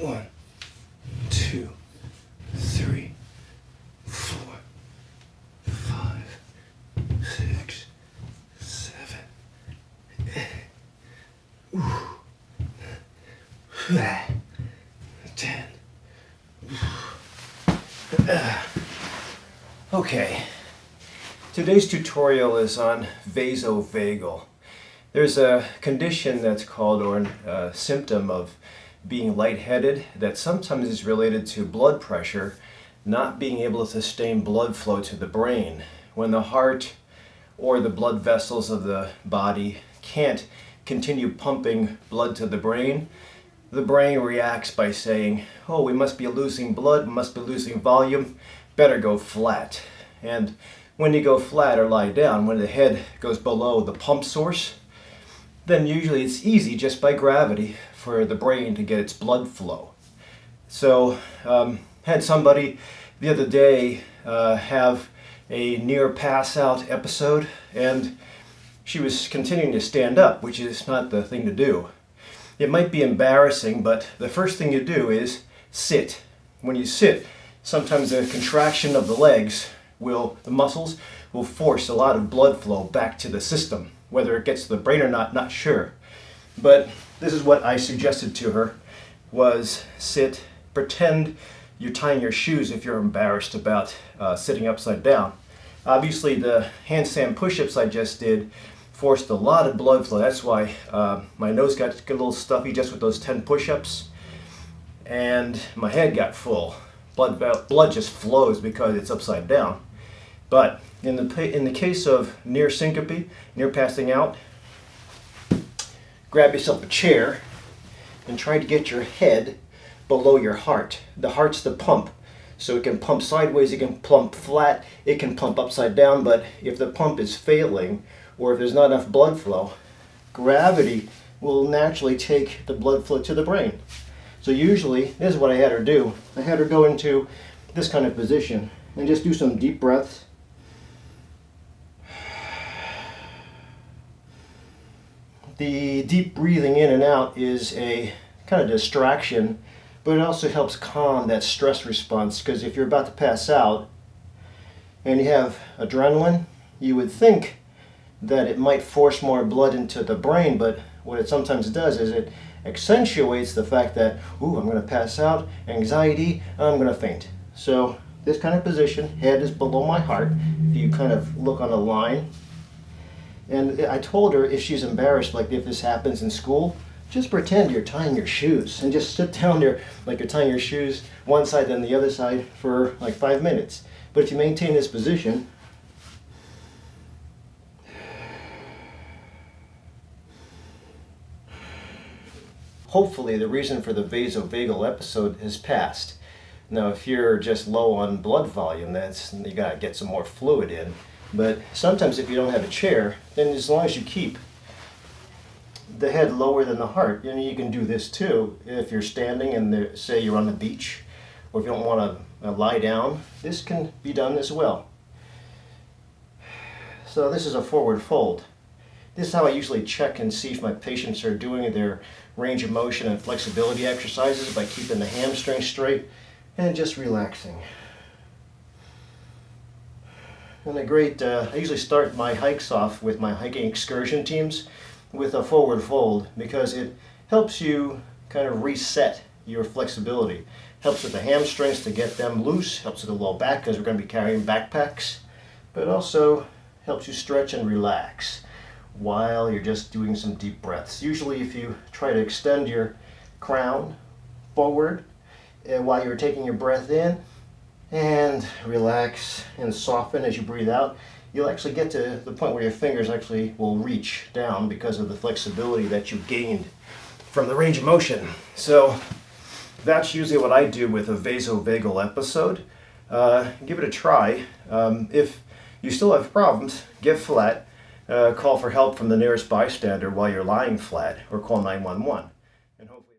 1, 2, 3, 4, 5, 6, 7, 8. 10. Okay, today's tutorial is on vasovagal. There's a condition that's called, or a symptom of being lightheaded, that sometimes is related to blood pressure not being able to sustain blood flow to the brain. When the heart or the blood vessels of the body can't continue pumping blood to the brain reacts by saying, oh, we must be losing blood, we must be losing volume, better go flat. And when you go flat or lie down, when the head goes below the pump source, then usually it's easy just by gravity for the brain to get its blood flow. So had somebody the other day have a near pass out episode, and she was continuing to stand up, which is not the thing to do. It might be embarrassing, but the first thing you do is sit. When you sit, sometimes the contraction of the legs the muscles will force a lot of blood flow back to the system. Whether it gets to the brain or not sure. But this is what I suggested to her, was sit, pretend you're tying your shoes if you're embarrassed about sitting upside down. Obviously the handstand push-ups I just did forced a lot of blood flow. That's why my nose got a little stuffy just with those 10 push-ups, and my head got full. Blood just flows because it's upside down. But in the case of near syncope, near passing out, grab yourself a chair and try to get your head below your heart. The heart's the pump, so it can pump sideways, it can pump flat, it can pump upside down, but if the pump is failing, or if there's not enough blood flow, gravity will naturally take the blood flow to the brain. So usually, this is what I had her do. I had her go into this kind of position and just do some deep breaths. The deep breathing in and out is a kind of distraction, but it also helps calm that stress response, because if you're about to pass out and you have adrenaline, you would think that it might force more blood into the brain, but what it sometimes does is it accentuates the fact that, ooh, I'm going to pass out, anxiety, I'm going to faint. So this kind of position, head is below my heart, if you kind of look on a line. And I told her, if she's embarrassed, like if this happens in school, just pretend you're tying your shoes and just sit down there like you're tying your shoes one side then the other side for like 5 minutes. But if you maintain this position, hopefully the reason for the vasovagal episode has passed. Now if you're just low on blood volume, you gotta get some more fluid in. But sometimes if you don't have a chair, then as long as you keep the head lower than the heart, you can do this too. If you're standing and say you're on the beach, or if you don't want to lie down, this can be done as well. So this is a forward fold. This is how I usually check and see if my patients are doing their range of motion and flexibility exercises, by keeping the hamstring straight and just relaxing. And I usually start my hikes off with my hiking excursion teams with a forward fold, because it helps you kind of reset your flexibility. Helps with the hamstrings to get them loose, helps with the low back because we're going to be carrying backpacks, but also helps you stretch and relax while you're just doing some deep breaths. Usually if you try to extend your crown forward while you're taking your breath in, and relax and soften as you breathe out, you'll actually get to the point where your fingers actually will reach down because of the flexibility that you gained from the range of motion. So that's usually what I do with a vasovagal episode. Give it a try. If you still have problems, get flat, call for help from the nearest bystander while you're lying flat, or call 911. And hopefully